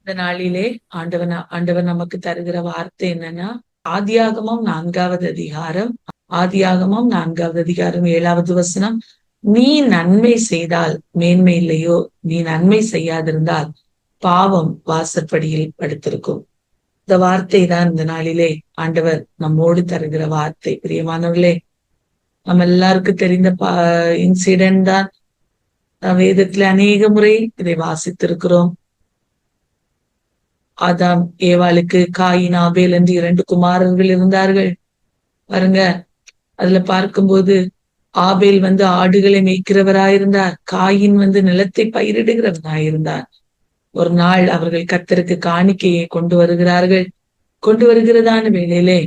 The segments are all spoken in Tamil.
இந்த நாளிலே ஆண்டவர் நமக்கு தருகிற வார்த்தை என்னன்னா, ஆதியாகமம் 4வது அதிகாரம் 7வது வசனம். நீ நன்மை செய்தால் மேன்மை இல்லையோ, நீ நன்மை செய்யாதிருந்தால் பாவம் வாசற்படியில் படுத்திருக்கும். இந்த வார்த்தை தான் இந்த நாளிலே ஆண்டவர் நம்மோடு தருகிற வார்த்தை. பிரியமானவர்களே, நம்ம எல்லாருக்கும் தெரிந்த இன்சிடென்ட் தான். வேதத்துல அநேக முறை இதை வாசித்திருக்கிறோம். ஆதாம் ஏவாளுக்கு காயின் ஆபேல் என்று 2 குமாரர்கள் இருந்தார்கள். பாருங்க, அதுல பார்க்கும்போது ஆபேல் ஆடுகளை மேய்க்கிறவராயிருந்தார். காயின் நிலத்தை பயிரிடுகிறவராயிருந்தார். ஒரு நாள் அவர்கள் கர்த்தருக்கு காணிக்கையை கொண்டு வருகிறார்கள். கொண்டு வருகிறதான வேளையிலே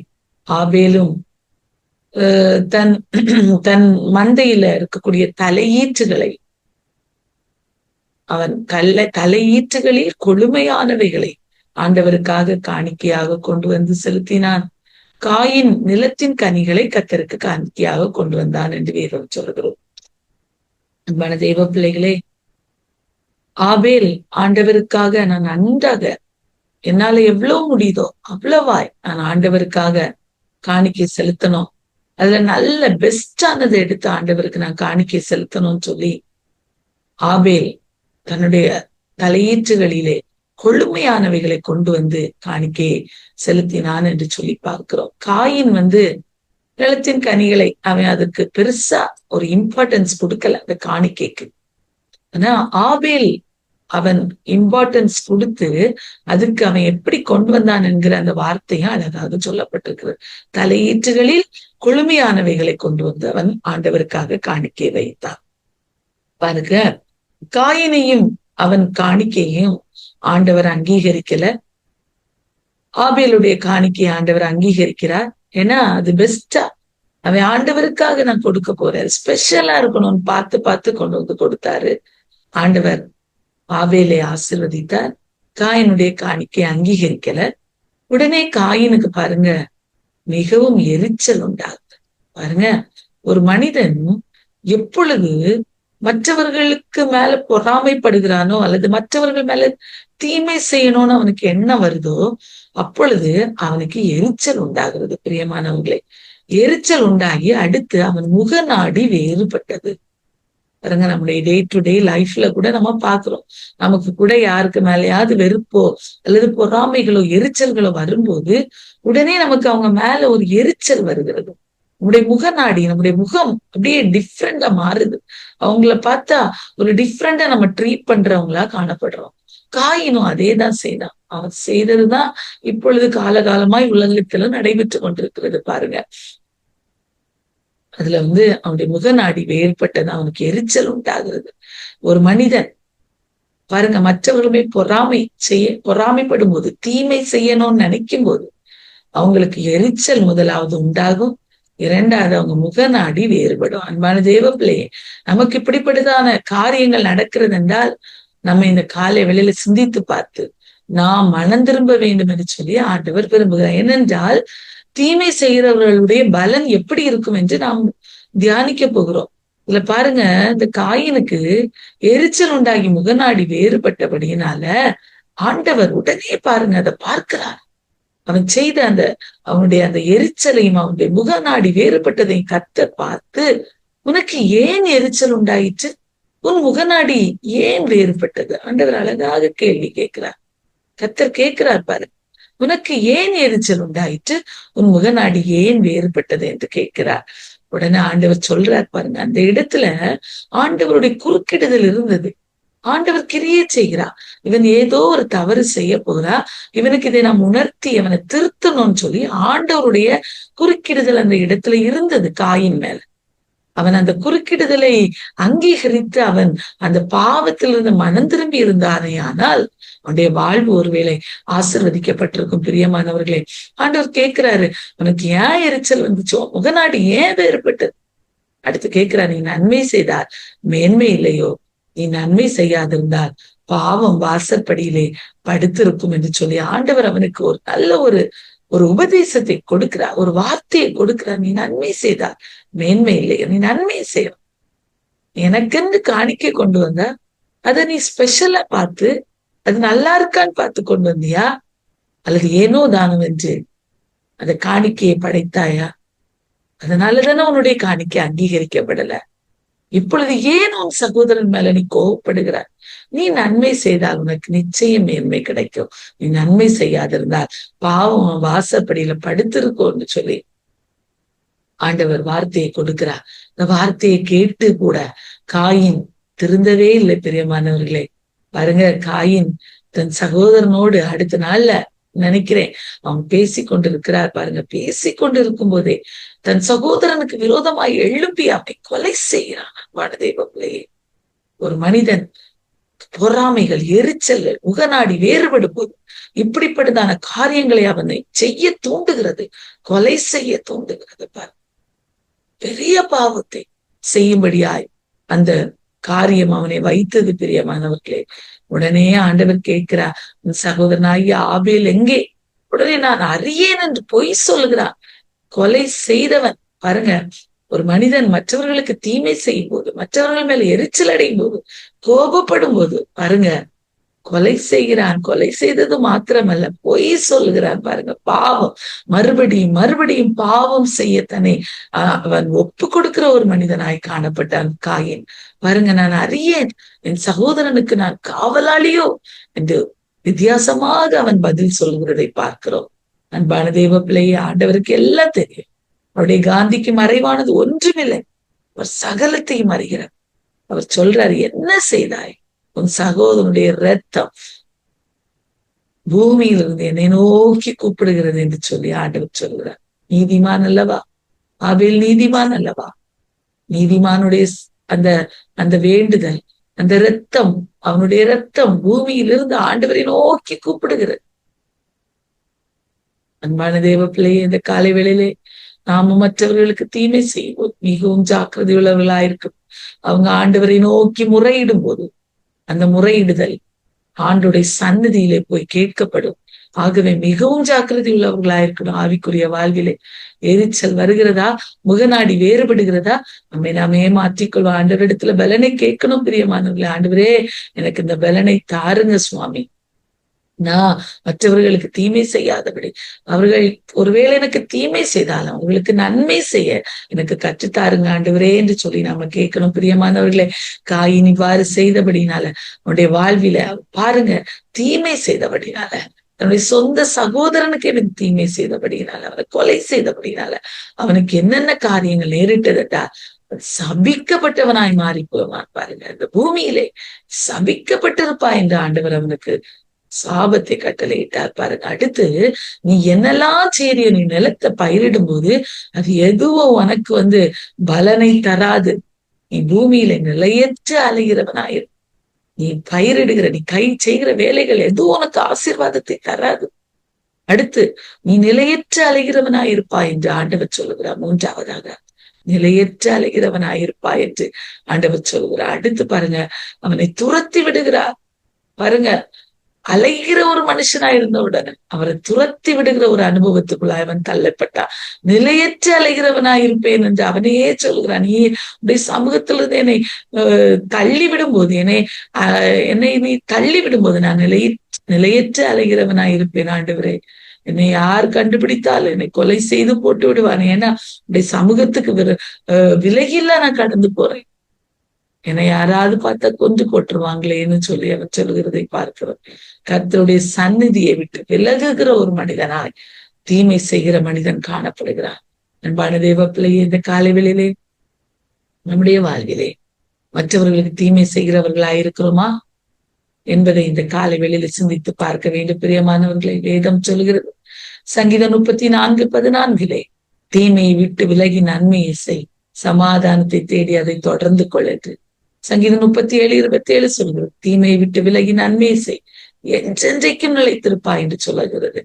ஆபேலும் தன் தன் மந்தையில இருக்கக்கூடிய தலையீற்றுகளை, அவன் தலையீற்றுகளில் கொழுமையானவைகளை ஆண்டவருக்காக காணிக்கையாக கொண்டு வந்து செலுத்தினான். காயின் நிலத்தின் கனிகளை கர்த்தருக்கு காணிக்கையாக கொண்டு வந்தான் என்று வேதம் சொல்கிறோம். அன்பான தெய்வ பிள்ளைகளே, ஆபேல் ஆண்டவருக்காக நான் நன்றாக என்னால எவ்வளவு முடியுதோ அவ்வளவாய் நான் ஆண்டவருக்காக காணிக்கை செலுத்தணும், அதுல நல்ல பெஸ்டானதை எடுத்து ஆண்டவருக்கு நான் காணிக்கை செலுத்தணும்னு சொல்லி ஆபேல் தன்னுடைய தலையீற்றுகளிலே கொழுமையானவைகளை கொண்டு வந்து காணிக்கையை செலுத்தினான் என்று சொல்லி பார்க்கிறோம். காயின் நிலத்தின் கனிகளை அவன் அதுக்கு பெருசா ஒரு இம்பார்ட்டன்ஸ் கொடுக்கல அந்த காணிக்கைக்கு. ஆனா ஆபேல் அவன் இம்பார்ட்டன்ஸ் கொடுத்து அதுக்கு அவன் எப்படி கொண்டு வந்தான் என்கிற அந்த வார்த்தையும் அழகாக சொல்லப்பட்டிருக்கிறது. தலையீற்றுகளில் கொழுமையானவைகளை கொண்டு வந்து அவன் ஆண்டவருக்காக காணிக்கை வைத்தான். பாருங்க, காயினையும் அவன் காணிக்கையும் ஆண்டவர் அங்கீகரிக்கல. ஆபேலுடைய காணிக்கையை ஆண்டவர் அங்கீகரிக்கிறார். ஏன்னா அது பெஸ்டா அவன் ஆண்டவருக்காக நான் கொடுக்க போறேன், ஸ்பெஷலா இருக்கணும்னு பார்த்து பார்த்து கொண்டு வந்து கொடுத்தாரு. ஆண்டவர் ஆபேலை ஆசீர்வதித்தார். காயினுடைய காணிக்கையை அங்கீகரிக்கல. உடனே காயினுக்கு பாருங்க மிகவும் எரிச்சல் உண்டாகுது. பாருங்க, ஒரு மனிதன் எப்பொழுது மற்றவர்களுக்கு மேல பொறாமைப்படுகிறானோ அல்லது மற்றவர்கள் மேல தீமை செய்யணும்னு அவனுக்கு என்ன வருதோ அப்பொழுது அவனுக்கு எரிச்சல் உண்டாகிறது. பிரியமானவங்களே, எரிச்சல் உண்டாகி அடுத்து அவன் முகநாடி வேறுபட்டது. பாருங்க, நம்முடைய டே டு டே லைஃப்ல கூட நம்ம பாக்குறோம். நமக்கு கூட யாருக்கு மேலேயாவது வெறுப்போ அல்லது பொறாமைகளோ எரிச்சல்களோ வரும்போது உடனே நமக்கு அவங்க மேல ஒரு எரிச்சல் வருகிறது. நம்முடைய முகநாடி, நம்முடைய முகம் அப்படியே டிஃப்ரெண்டா மாறுது. அவங்கள பார்த்தா ஒரு டிஃப்ரெண்டா நம்ம ட்ரீட் பண்றவங்களா காணப்படுறோம். காயினும் அதே தான் செய்தான். அவன் செய்ததுதான் இப்பொழுது காலகாலமாய் உலகத்துல நடைபெற்று கொண்டிருக்கிறது. பாருங்க, அதுல அவனுடைய முகநாடி வேறுபட்டது, அவனுக்கு எரிச்சல் உண்டாகிறது. ஒரு மனிதன் பாருங்க, மற்றவர்களுமே பொறாமைப்படும் போது, தீமை செய்யணும்னு நினைக்கும் போது அவங்களுக்கு எரிச்சல் முதலாவது உண்டாகும், இரண்டாவது அவங்க முகநாடி வேறுபடும். அன்பான தேவ பிள்ளையே, நமக்கு இப்படிப்பட்டதான காரியங்கள் நடக்கிறது என்றால் நம்ம இந்த காலை வேளையில சிந்தித்து பார்த்து நாம் மனம் திரும்ப வேண்டும் என்று சொல்லி ஆண்டவர் விரும்புகிறார். ஏனென்றால் தீமை செய்கிறவர்களுடைய பலன் எப்படி இருக்கும் என்று நாம் தியானிக்க போகிறோம். இதுல பாருங்க, இந்த காயினுக்கு எரிச்சல் உண்டாகி முகநாடி வேறுபட்டபடியினால ஆண்டவர் உடனே பாருங்க அதை பார்க்கிறார். அவன் செய்த அவனுடைய அந்த எரிச்சலையும் அவனுடைய முகநாடி வேறுபட்டதையும் கர்த்தர் பார்த்து, உனக்கு ஏன் எரிச்சல் உண்டாயிற்று, உன் முகநாடி ஏன் வேறுபட்டது? ஆண்டவர் அழகாக கேள்வி கேட்கிறார். கர்த்தர் கேட்கிறார், பாரு, உனக்கு ஏன் எரிச்சல் உண்டாயிற்று, உன் முகநாடி ஏன் வேறுபட்டது என்று கேட்கிறார். உடனே ஆண்டவர் சொல்றார் பாருங்க, அந்த இடத்துல ஆண்டவருடைய குறுக்கிடுதல் இருந்தது. ஆண்டவர் கிரியை செய்கிறார். இவன் ஏதோ ஒரு தவறு செய்ய போறா, இவனுக்கு இதை நாம் உணர்த்தி அவனை திருத்தணும்னு சொல்லி ஆண்டவருடைய குறுக்கிடுதல் அந்த இடத்துல இருந்தது. காயின் மேல அவன் அந்த குறுக்கிடுதலை அங்கீகரித்து அவன் அந்த பாவத்திலிருந்து மனம் திரும்பி இருந்தானே, ஆனால் அவனுடைய வாழ்வு ஒருவேளை ஆசீர்வதிக்கப்பட்டிருக்கும். பிரியமானவர்களே, ஆண்டவர் கேட்கிறாரு, உனக்கு ஏன் எரிச்சல் வந்துச்சோ, முகநாடி ஏன் வேறுபட்டது? அடுத்து கேட்கிறார், நீ நன்மை செய்தால் மேன்மை இல்லையோ, நீ நன்மை செய்யாதிருந்தால் பாவம் வாசற்படியிலே படுத்திருக்கும் என்று சொல்லி ஆண்டவர் அவனுக்கு ஒரு நல்ல ஒரு உபதேசத்தை கொடுக்கிறார், ஒரு வார்த்தையை கொடுக்கிறார். நீ நன்மை செய்தால் மேன்மை இல்லையோ, நீ நன்மை செய்யணும். எனக்கென்று காணிக்கை கொண்டு வந்த அதை நீ ஸ்பெஷலா பார்த்து அது நல்லா இருக்கான்னு பார்த்து கொண்டு வந்தியா, அல்லது ஏனோ தானம் என்று அந்த காணிக்கையை படைத்தாயா? அதனாலதானே உன்னுடைய காணிக்கை அங்கீகரிக்கப்படல. இப்பொழுது ஏன் உன் சகோதரன் மேல நீ கோவப்படுகிறாய்? நீ நன்மை செய்தால் உனக்கு நிச்சயம் மேன்மை கிடைக்கும். நீ நன்மை செய்யாதிருந்தால் பாவம் வாசப்படியில படுத்திருக்கோன்னு சொல்லி ஆண்டவர் வார்த்தையை கொடுக்கிறார். இந்த வார்த்தையை கேட்டு கூட காயின் திருந்தவே இல்லை. பிரியமானவர்களே, பாருங்க, காயின் தன் சகோதரனோடு அடுத்த நாள்ல நினைக்கிறேன் அவன் பேசி கொண்டிருக்கிறார். பாருங்க, பேசி கொண்டிருக்கும் போதே தன் சகோதரனுக்கு விரோதமாய் எழுப்பி அவனை கொலை செய்கிறான். வானதேவ பிள்ளையே, ஒரு மனிதன் பொறாமைகள், எரிச்சல்கள், முகநாடி வேறுபடும் போது இப்படிப்பட்டதான காரியங்களை அவனை செய்ய தூண்டுகிறது, கொலை செய்ய தூண்டுகிறது. பாரு, பெரிய பாவத்தை செய்யும்படியாய் அந்த காரியம் அவனை வைத்தது. பிரியமானவர்களே, உடனே ஆண்டவர் கேட்கிறார், உன் சகோதரனாகிய ஆபேல் எங்கே? உடனே நான் அறியேன் என்று பொய் சொல்லுகிறான். கொலை செய்தவன். பாருங்க, ஒரு மனிதன் மற்றவர்களுக்கு தீமை செய்யும் போது, மற்றவர்கள் மேல எரிச்சல் அடையும் போது, கோபப்படும் போது, பாருங்க, கொலை செய்கிறான். கொலை செய்தது மாத்திரமல்ல, பொய் சொல்லுகிறான். பாருங்க, பாவம், மறுபடியும் மறுபடியும் பாவம் செய்யத்தனை அவன் ஒப்பு கொடுக்கிற ஒரு மனிதனாய் காணப்பட்டான் காயின். பாருங்க, நான் அறியேன், என் சகோதரனுக்கு நான் காவலாளியோ என்று வித்தியாசமாக அவன் பதில் சொல்கிறதை பார்க்கிறோம். அன்பான தேவ பிள்ளையே, ஆண்டவருக்கு எல்லாம் தெரியும். அவருடைய காந்திக்கு மறைவானது ஒன்றுமில்லை. அவர் சகலத்தையும் அறிகிறார். அவர் சொல்றாரு, என்ன செய்தாய்? உன் சகோதரனுடைய ரத்தம் பூமியிலிருந்து என்னை நோக்கி கூப்பிடுகிறது என்று சொல்லி ஆண்டவர் சொல்கிறார். நீதிமான் அல்லவா ஆபேல்? நீதிமான் அல்லவா? நீதிமானுடைய அந்த அந்த வேண்டுதல், அந்த ரத்தம், அவனுடைய ரத்தம் பூமியிலிருந்து ஆண்டவரை நோக்கி கூப்பிடுகிறது. அன்பான தேவ பிள்ளையே, இந்த காலை வேளையிலே நாமும் மற்றவர்களுக்கு தீமை செய்வோம் மிகவும் ஜாக்கிரதை உள்ளவர்களாயிருக்கும். அவங்க ஆண்டவரை நோக்கி முறையிடும் போது அந்த முறையிடுதல் ஆண்டுடைய சன்னதியிலே போய் கேட்கப்படும். ஆகவே மிகவும் ஜாக்கிரதை உள்ளவர்களாயிருக்கணும். ஆவிக்குரிய வாழ்விலே எரிச்சல் வருகிறதா, முகநாடி வேறுபடுகிறதா, நம்மை நாம் ஏமாற்றிக்கொள்வோம். ஆண்டவரிடத்துல பலனை கேட்கணும். பிரியமானவர்களே, ஆண்டவரே எனக்கு இந்த பலனை தாருங்க சுவாமி, நான் மற்றவர்களுக்கு தீமை செய்யாதபடி, அவர்கள் ஒருவேளை எனக்கு தீமை செய்தாலும் அவர்களுக்கு நன்மை செய்ய எனக்கு கற்றுத்தாருங்க ஆண்டவரே என்று சொல்லி நாம கேட்கணும். பிரியமானவர்களே, காயின் இவ்வாறு செய்தபடினால அவனுடைய வாழ்வில பாருங்க, தீமை செய்தபடினால, தன்னுடைய சொந்த சகோதரனுக்கு எனக்கு தீமை செய்தபடினால, அவனை கொலை செய்தபடினால அவனுக்கு என்னென்ன காரியங்கள் நேரிட்டதா, சபிக்கப்பட்டவனாய் மாறி போவான். பாருங்க, இந்த பூமியிலே சபிக்கப்பட்டிருப்பா என்று ஆண்டவர் அவனுக்கு சாபத்தை கட்டளையிட்டார். பாருங்க, அடுத்து நீ என்னெல்லாம் செய்றியோ, நீ நிலத்தை பயிரிடும் போது அது எதுவும் உனக்கு பலனை தராது. நீ பூமியில நிலையற்ற அலைகிறவனாயிரு. நீ பயிரிடுகிற, நீ கை செய்கிற வேலைகள் எதுவும் உனக்கு ஆசீர்வாதத்தை தராது. அடுத்து நீ நிலையற்ற அலைகிறவனாயிருப்பா என்று ஆண்டவர் சொல்லுகிறார். மூன்றாவதாக நிலையற்ற அலைகிறவனாயிருப்பா என்று ஆண்டவர் சொல்லுகிறார். அடுத்து பாருங்க, அவனை துரத்தி விடுகிறார். பாருங்க, அலைகிற ஒரு மனுஷனா இருந்த உடனே அவரை துரத்தி விடுகிற ஒரு அனுபவத்துக்குள்ளாய் அவன் தள்ளப்பட்டான். நிலையற்ற அலைகிறவனாய் இருப்பேன் என்று அவனையே சொல்கிறான். நீ உடைய சமூகத்திலிருந்து என்னை தள்ளி விடும்போது, என்னை நீ தள்ளி விடும்போது நான் நிலையற்ற அலைகிறவனாய் இருப்பேன். ஆண்டவரே, என்னை யார் கண்டுபிடித்தாலும் என்னை கொலை செய்து போட்டு விடுவான். ஏன்னா உடைய சமூகத்துக்கு விலகில நான் கடந்து போறேன். என்னை யாராவது பார்த்தா கொன்று போட்டுருவாங்களேன்னு சொல்லி அவன் சொல்லுகிறதை பார்க்கிறோம். கர்த்தருடைய சந்நிதியை விட்டு விலகுகிற ஒரு மனிதனாய் தீமை செய்கிற மனிதன் காணப்படுகிறான். அன்பான தேவ பிள்ளையே, இந்த காலை வேளையிலே நம்முடைய வாழ்விலே மற்றவர்களுக்கு தீமை செய்கிறவர்களாய் இருக்கிறோமா என்பதை இந்த காலை வேளையில சிந்தித்து பார்க்க வேண்டும். பிரியமானவர்களை, வேதம் சொல்கிறது சங்கீதம் 34:14, தீமையை விட்டு விலகி நன்மையை செய், சமாதானத்தை தேடி அதை தொடர்ந்து கொள்ளட்டு. சங்கீதம் 37:27 சொல்கிறது, தீமையை விட்டு விலகி நன்மையை செய், என்றென்றைக்கும் நிலைத்திருப்பா என்று சொல்லுகிறது.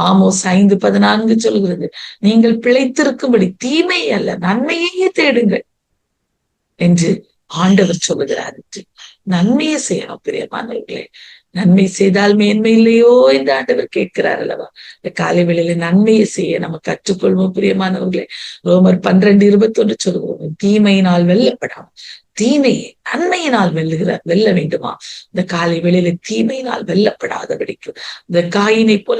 ஆமோஸ் 5:14 சொல்கிறது, நீங்கள் பிழைத்திருக்கும்படி தீமை அல்ல நன்மையே தேடுங்கள் என்று ஆண்டவர் சொல்லுகிறார் என்று. நன்மையை செய்யணும் பிரியமானவர்களே. நன்மை செய்தால் மேன்மை இல்லையோ என்று ஆண்டவர் கேட்கிறார் அல்லவா? இந்த காலை வேளையில நன்மையை செய்ய நம்ம கற்றுக்கொள்வோம் பிரியமானவர்களே. ரோமர் 12:21 சொல்லுவோம், தீமையினால் வெல்லப்படாமல் தீமையை நன்மையினால் வெல்ல வேண்டுமா? இந்த காலை வேளையில தீமையினால் வெல்லப்படாதபடிக்கு, இந்த காயினை போல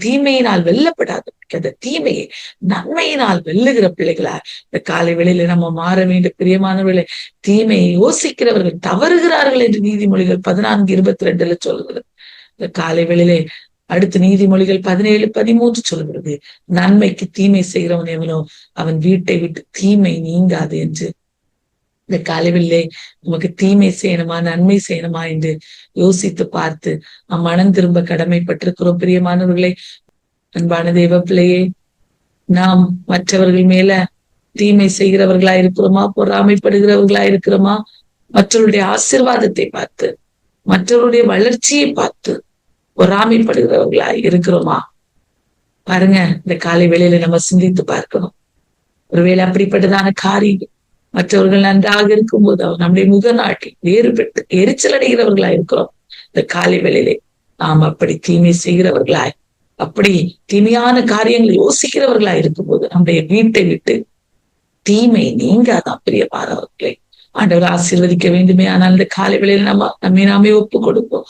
தீமையினால் வெல்லப்படாதபடிக்கு, அந்த தீமையை நன்மையினால் வெல்லுகிற பிள்ளைகளா இந்த காலை வேளையில நம்ம மாற வேண்டும் பிரியமானவர்களே. தீமையை யோசிக்கிறவர்கள் தவறுகிறார்கள் என்று நீதிமொழிகள் 14:22 சொல்கிறது. இந்த காலை வேளையிலே அடுத்து நீதிமொழிகள் 17:13 சொல்கிறது, நன்மைக்கு தீமை செய்கிறவன் எவனோ அவன் வீட்டை விட்டு தீமை நீங்காது என்று. இந்த காலைவில்லை நமக்கு தீமை செய்யணுமா நன்மை செய்யணுமா என்று யோசித்து பார்த்து நம் மனம் திரும்ப கடமைப்பட்டிருக்கிறோம் பிரியமானவர்களே. அன்பான தெய்வ பிள்ளையே, நாம் மற்றவர்கள் மேல தீமை செய்கிறவர்களா இருக்கிறோமா? பொறாமைப்படுகிறவர்களா இருக்கிறோமா? மற்றவருடைய ஆசீர்வாதத்தை பார்த்து, மற்றவருடைய வளர்ச்சியை பார்த்து பொறாமைப்படுகிறவர்களா இருக்கிறோமா? பாருங்க, இந்த காலை வேளையில நம்ம சிந்தித்து பார்க்கணும். ஒருவேளை அப்படிப்பட்டதான காரியம் மற்றவர்கள் நன்றாக இருக்கும்போது அவர் நம்முடைய முகநாட்டி வேறுபட்டு எரிச்சல் அடைகிறவர்களா இருக்கிறோம். இந்த காலை வேளையிலே நாம் அப்படி தீமை செய்கிறவர்களாய், அப்படி தீமையான காரியங்களை யோசிக்கிறவர்களா இருக்கும்போது நம்முடைய வீட்டை விட்டு தீமை நீங்காதான் பிரியமானவர்களே. ஆண்டவர் ஆசீர்வதிக்க வேண்டுமே. ஆனால் இந்த காலை வேளையில நம்மை நாமே ஒப்பு கொடுப்போம்.